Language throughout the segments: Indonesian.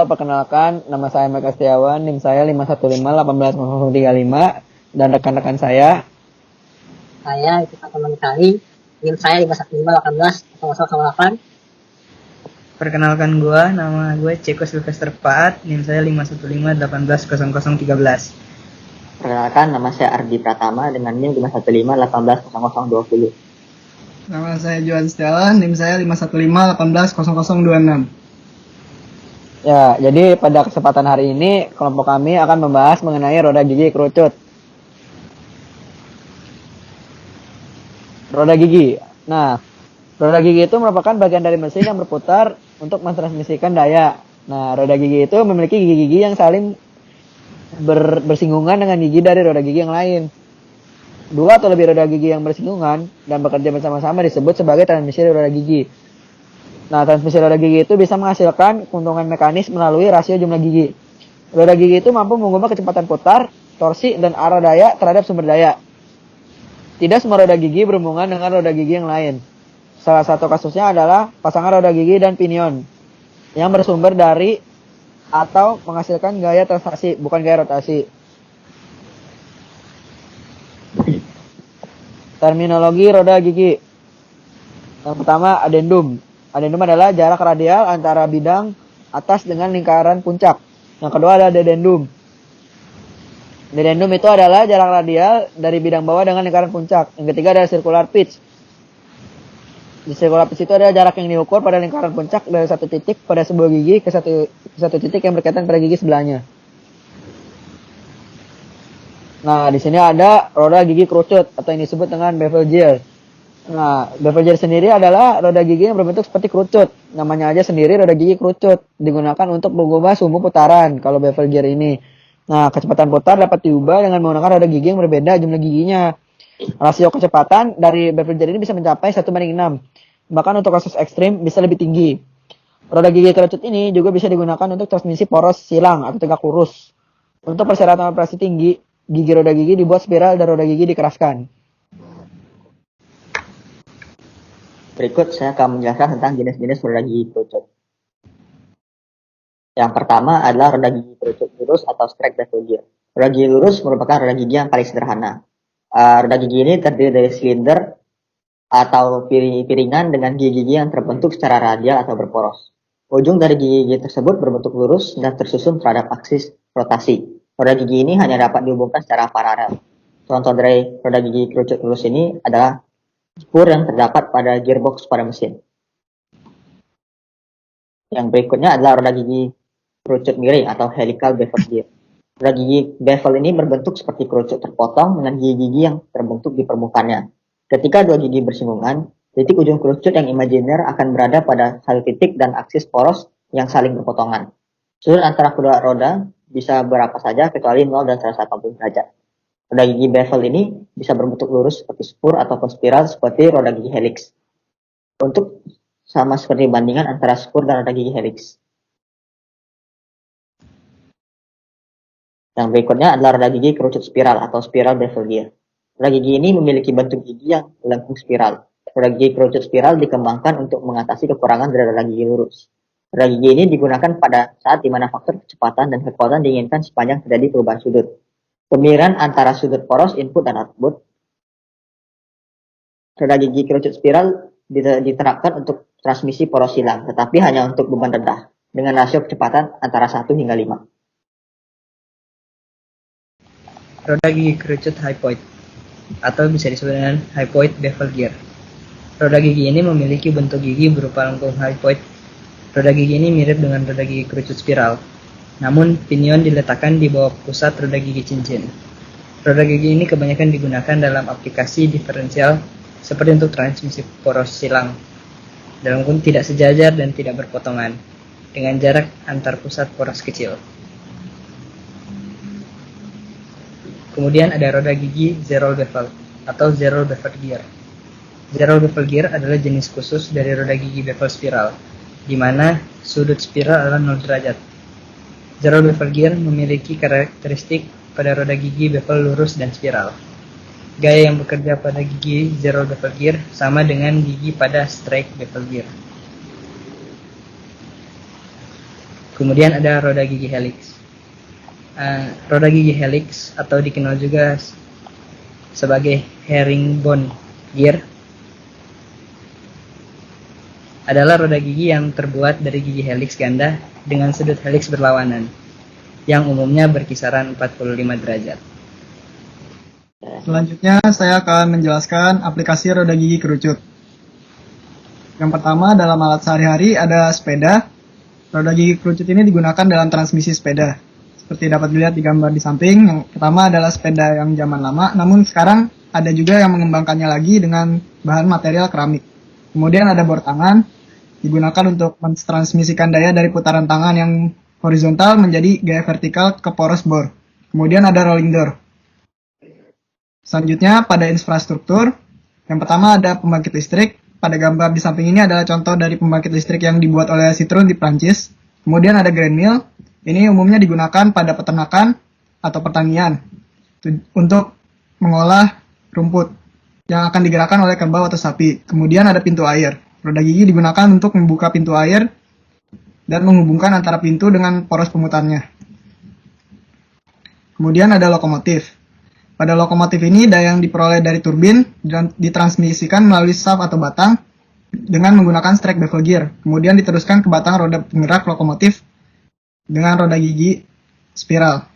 perkenalkan, nama saya Meka Setiawan, NIM saya 515180035 dan rekan-rekan saya. Saya itu teman kali, NIM saya 515180008. Perkenalkan nama gue Ceko Sylvester Paat, NIM saya 515180013. Perkenalkan, nama saya Ardi Pratama dengan NIM 515180020. Nama saya Johan Setiawan, NIM saya 515180026. Ya, jadi pada kesempatan hari ini kelompok kami akan membahas mengenai roda gigi kerucut. Roda gigi. Nah, roda gigi itu merupakan bagian dari mesin yang berputar untuk mentransmisikan daya. Nah, roda gigi itu memiliki gigi-gigi yang saling bersinggungan dengan gigi dari roda gigi yang lain. Dua atau lebih roda gigi yang bersinggungan dan bekerja bersama-sama disebut sebagai transmisi roda gigi. Nah, transmisi roda gigi itu bisa menghasilkan keuntungan mekanis melalui rasio jumlah gigi. Roda gigi itu mampu mengubah kecepatan putar, torsi, dan arah daya terhadap sumber daya. Tidak semua roda gigi berhubungan dengan roda gigi yang lain. Salah satu kasusnya adalah pasangan roda gigi dan pinion yang bersumber dari atau menghasilkan gaya translasi, bukan gaya rotasi. Terminologi roda gigi. Yang pertama, adendum. Adendum adalah jarak radial antara bidang atas dengan lingkaran puncak. Yang kedua adalah dedendum. Dedendum itu adalah jarak radial dari bidang bawah dengan lingkaran puncak. Yang ketiga adalah circular pitch. Di circular pitch itu adalah jarak yang diukur pada lingkaran puncak dari satu titik pada sebuah gigi ke satu titik yang berkaitan pada gigi sebelahnya. Nah, di sini ada roda gigi kerucut atau yang disebut dengan bevel gear. Nah, bevel gear sendiri adalah roda gigi yang berbentuk seperti kerucut. Namanya aja sendiri roda gigi kerucut. Digunakan untuk mengubah sumbu putaran kalau bevel gear ini. Nah, kecepatan putar dapat diubah dengan menggunakan roda gigi yang berbeda jumlah giginya. Rasio kecepatan dari bevel gear ini bisa mencapai 1:6. Bahkan untuk kasus ekstrim bisa lebih tinggi. Roda gigi kerucut ini juga bisa digunakan untuk transmisi poros silang atau tegak lurus. Untuk persyaratan operasi tinggi, gigi roda gigi dibuat spiral dan roda gigi dikeraskan. Berikut saya akan menjelaskan tentang jenis-jenis roda gigi kerucut. Yang pertama adalah roda gigi kerucut lurus atau straight bevel gear. Roda gigi lurus merupakan roda gigi yang paling sederhana. Roda gigi ini terdiri dari silinder atau piringan dengan gigi-gigi yang terbentuk secara radial atau berporos. Ujung dari gigi-gigi tersebut berbentuk lurus dan tersusun terhadap aksis rotasi. Roda gigi ini hanya dapat dihubungkan secara paralel. Contoh dari roda gigi kerucut lurus ini adalah spur yang terdapat pada gearbox pada mesin. Yang berikutnya adalah roda gigi kerucut miring atau helical bevel gear. Roda gigi bevel ini berbentuk seperti kerucut terpotong dengan gigi-gigi yang terbentuk di permukaannya. Ketika dua gigi bersinggungan, titik ujung kerucut yang imajiner akan berada pada satu titik dan aksis poros yang saling berpotongan. Sudut antara kedua roda bisa berapa saja kecuali 0 dan 180 derajat. Roda gigi bevel ini bisa berbentuk lurus seperti spur ataupun spiral seperti roda gigi helix. Untuk sama seperti bandingan antara spur dan roda gigi helix. Yang berikutnya adalah roda gigi kerucut spiral atau spiral bevel gear. Roda gigi ini memiliki bentuk gigi yang melengkung spiral. Roda gigi kerucut spiral dikembangkan untuk mengatasi kekurangan dari roda gigi lurus. Roda gigi ini digunakan pada saat di mana faktor kecepatan dan kekuatan diinginkan sepanjang terjadi perubahan sudut. Pemirian antara sudut poros input dan output. Roda gigi kerucut spiral diterapkan untuk transmisi poros silang, tetapi hanya untuk beban rendah, dengan rasio kecepatan antara 1 hingga 5. Roda gigi kerucut high point, atau bisa disebut dengan high point bevel gear. Roda gigi ini memiliki bentuk gigi berupa lengkung high point. Roda gigi ini mirip dengan roda gigi kerucut spiral. Namun, pinion diletakkan di bawah pusat roda gigi cincin. Roda gigi ini kebanyakan digunakan dalam aplikasi diferensial seperti untuk transmisi poros silang. Dalam kurung tidak sejajar dan tidak berpotongan, dengan jarak antar pusat poros kecil. Kemudian ada roda gigi zero bevel atau zero bevel gear. Zero bevel gear adalah jenis khusus dari roda gigi bevel spiral, di mana sudut spiral adalah 0 derajat. Zero bevel gear memiliki karakteristik pada roda gigi bevel lurus dan spiral. Gaya yang bekerja pada gigi zero bevel gear sama dengan gigi pada straight bevel gear. Kemudian ada roda gigi helix. Roda gigi helix atau dikenal juga sebagai herringbone gear adalah roda gigi yang terbuat dari gigi helix ganda dengan sudut helix berlawanan yang umumnya berkisaran 45 derajat. Selanjutnya saya akan menjelaskan aplikasi roda gigi kerucut. Yang pertama dalam alat sehari-hari ada sepeda. Roda gigi kerucut ini digunakan dalam transmisi sepeda. Seperti dapat dilihat di gambar di samping, yang pertama adalah sepeda yang zaman lama, namun sekarang ada juga yang mengembangkannya lagi dengan bahan material keramik. Kemudian ada bor tangan, digunakan untuk mentransmisikan daya dari putaran tangan yang horizontal menjadi gaya vertikal ke poros bor. Kemudian ada rolling door. Selanjutnya pada infrastruktur, yang pertama ada pembangkit listrik. Pada gambar di samping ini adalah contoh dari pembangkit listrik yang dibuat oleh Citroen di Prancis. Kemudian ada grand mill. Ini umumnya digunakan pada peternakan atau pertanian untuk mengolah rumput yang akan digerakkan oleh kerbau atau sapi. Kemudian ada pintu air. Roda gigi digunakan untuk membuka pintu air dan menghubungkan antara pintu dengan poros pemutarnya. Kemudian ada lokomotif. Pada lokomotif ini daya yang diperoleh dari turbin dan ditransmisikan melalui shaft atau batang dengan menggunakan strake bevel gear. Kemudian diteruskan ke batang roda penggerak lokomotif dengan roda gigi spiral.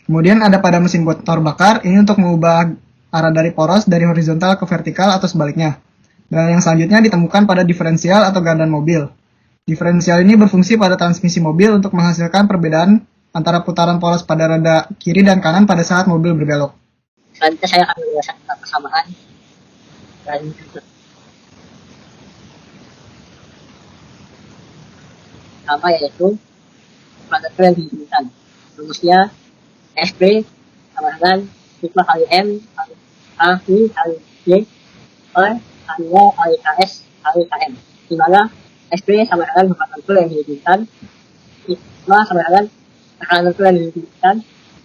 Kemudian ada pada mesin motor bakar, ini untuk mengubah arah dari poros dari horizontal ke vertikal atau sebaliknya. Dan yang selanjutnya ditemukan pada diferensial atau gardan mobil. Diferensial ini berfungsi pada transmisi mobil untuk menghasilkan perbedaan antara putaran poros pada roda kiri dan kanan pada saat mobil berbelok. Selanjutnya saya akan menjelaskan tentang persamaan dan pertama yaitu parameter yang diinginkan. Rumusnya SP sama dengan sigma kali M kali A kali Y per K2 kali KS kali KM. Di mana SP sama dengan parameter yang diinginkan, sigma sama dengan parameter yang diinginkan,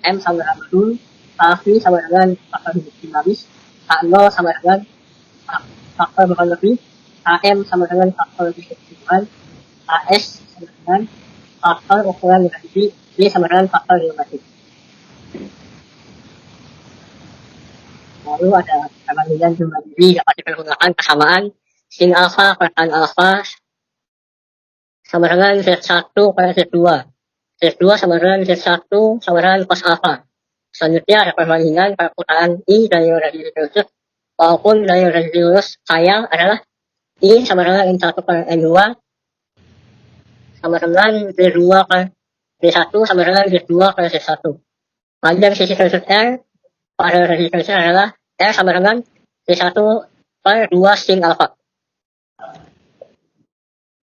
M sama dengan betul, K sama dengan faktor dinamis, K0 sama dengan faktor bukan lebih, KM sama dengan faktor keseluruhan, KS sama dengan faktor ukuran negatif, Y sama dengan faktor negatif. Lalu ada perbandingan jumlah gigi dapat dipergunakan kesamaan sin alfa per tan alfa sama dengan Z1 per Z2. Z2 sama dengan Z1 sama dengan cos alfa. Selanjutnya ada perbandingan perputaran I dari roda gigi kerucut maupun dari roda gigi lurus saya adalah I sama dengan N1 per N2 sama dengan Z2 per Z1 sama dengan Z2 per Z1. Panjang sisi kerucut R pada roda gigi kerucut adalah R sama dengan Z1 per 2 sin alfa.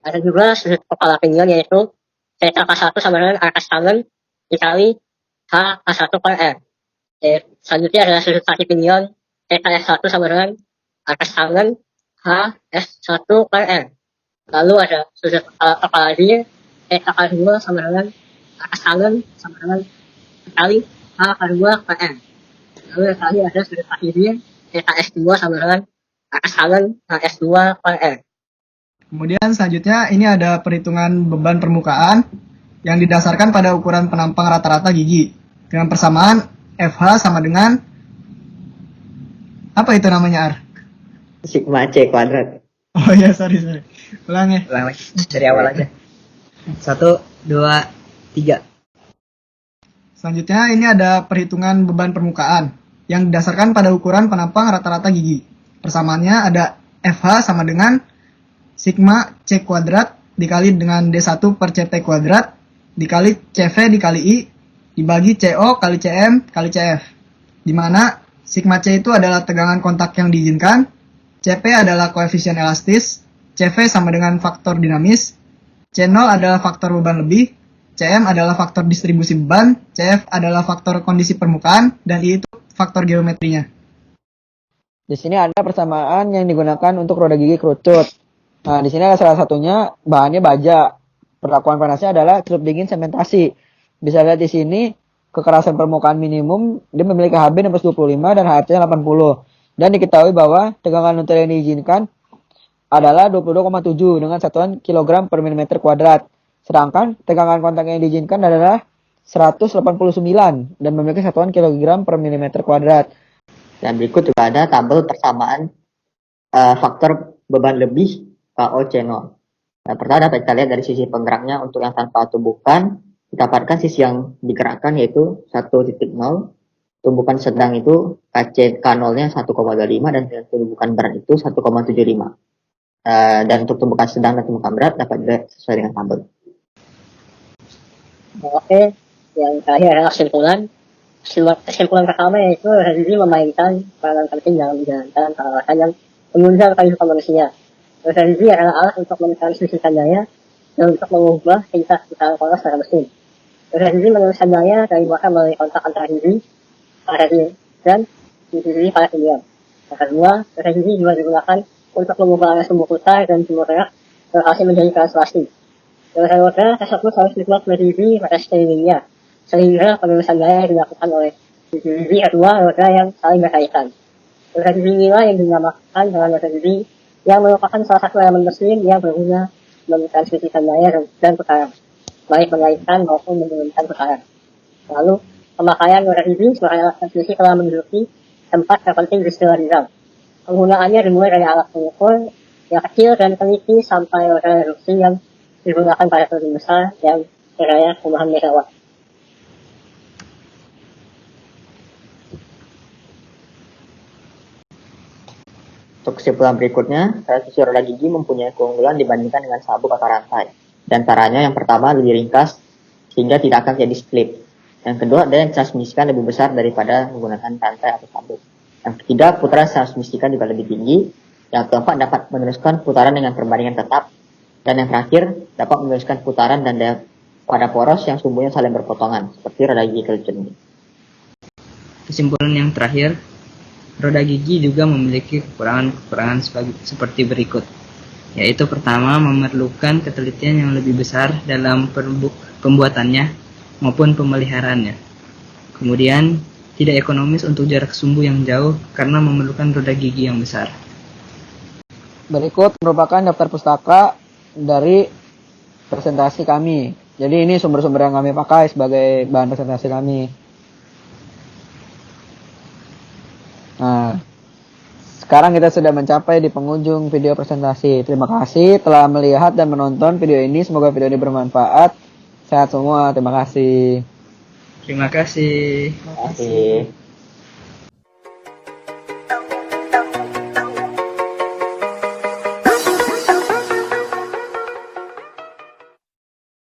Ada juga sudut kepala pinggiran yaitu theta K1 sama dengan akas tangan dikali H K1 per R. Selanjutnya adalah sudut kaki pinggiran theta F1 sama dengan akas tangan H S1 per R. Lalu ada sudut kepala diri theta K2 sama dengan akas tangan sama dengan dikali H K2 per R. Lalu yang terakhir ada sudut kaki diri theta S2 sama dengan akas tangan HS2 per R. Kemudian selanjutnya ini ada perhitungan beban permukaan yang didasarkan pada ukuran penampang rata-rata gigi. Dengan persamaan FH sama dengan apa itu namanya Ar? Sigma C kuadrat. Oh iya, sorry. Ulang ya. Ulang lagi dari awal aja. 1, 2, 3. Selanjutnya ini ada perhitungan beban permukaan yang didasarkan pada ukuran penampang rata-rata gigi. Persamaannya ada FH sama dengan sigma C kuadrat dikali dengan D1 per CT kuadrat dikali CV dikali I dibagi CO kali CM kali CF. Di mana sigma C itu adalah tegangan kontak yang diizinkan, CP adalah koefisien elastis, CV sama dengan faktor dinamis, C0 adalah faktor beban lebih, CM adalah faktor distribusi beban, CF adalah faktor kondisi permukaan, dan I itu faktor geometrinya. Di sini ada persamaan yang digunakan untuk roda gigi kerucut. Nah, di sini ada salah satunya bahannya baja. Perlakuan panasnya adalah celup dingin sementasi. Bisa lihat di sini kekerasan permukaan minimum dia memiliki HB 25 dan HFC 80. Dan diketahui bahwa tegangan nutrien yang diizinkan adalah 22,7 dengan satuan kilogram per milimeter kuadrat. Sedangkan tegangan kontak yang diizinkan adalah 189 dan memiliki satuan kilogram per milimeter kuadrat. Dan berikut juga ada tabel persamaan faktor beban lebih KOC0. Nah, pertama dapat kita lihat dari sisi penggeraknya. Untuk yang tanpa tumbukan, didapatkan sisi yang digerakkan yaitu 1.0. Tumbukan sedang itu KC-K0-nya 1,25 dan tumbukan berat itu 1,75. Dan untuk tumbukan sedang dan tumbukan berat dapat dilihat sesuai dengan tabel. Oke, yang terakhir adalah kesimpulan. Kesimpulan pertama yaitu revisi memainkan peranan penting dalam menjalankan pengawasan yang menunjang kehidupan manusia. Revisi adalah alat untuk mentransmisikan daya dan untuk mengubah tingkat putaran poros pada mesin. Revisi meneruskan daya dari muatan melalui kontak antara hiji, paralel, dan hiji pada kimia. Yang kedua, revisi juga digunakan untuk mengubah arah sumbu putar dan sumbu gerak berhasil menjadi translasi. Yang ketiga, tersebut harus dibuat revisi pada sterilinya, sehingga penulisan daya dilakukan oleh revisi kedua roda yang saling berkaitan. Revisi inilah yang dinamakan dengan revisi yang merupakan salah satu elemen mesin yang berguna mentransmisikan daya dan putaran, baik menaikkan maupun menurunkan putaran. Lalu, pemakaian revisi sebagai alat transmisi telah menduduki tempat terpenting di istilah desain. Penggunaannya dimulai dari alat pengukur yang kecil dan teliti sampai roda reduksi yang digunakan pada turbin besar yang berdaya puluhan megawatt. Untuk kesimpulan berikutnya, transmisi roda gigi mempunyai keunggulan dibandingkan dengan sabuk atau rantai. Dan caranya yang pertama lebih ringkas sehingga tidak akan jadi split. Yang kedua, ada yang transmisikan lebih besar daripada menggunakan rantai atau sabuk. Yang ketiga, putaran transmisikan juga lebih tinggi. Yang keempat, dapat meneruskan putaran dengan perbandingan tetap. Dan yang terakhir, dapat meneruskan putaran dan daya pada poros yang sumbunya saling berpotongan, seperti roda gigi kerucut ini. Kesimpulan yang terakhir, roda gigi juga memiliki kekurangan-kekurangan seperti berikut, yaitu pertama, memerlukan ketelitian yang lebih besar dalam pembuatannya maupun pemeliharaannya. Kemudian, tidak ekonomis untuk jarak sumbu yang jauh karena memerlukan roda gigi yang besar. Berikut merupakan daftar pustaka dari presentasi kami. Jadi ini sumber-sumber yang kami pakai sebagai bahan presentasi kami. Nah, sekarang kita sudah mencapai di penghujung video presentasi. Terima kasih telah melihat dan menonton video ini. Semoga video ini bermanfaat. Sehat semua. Terima kasih. Terima kasih. Terima kasih.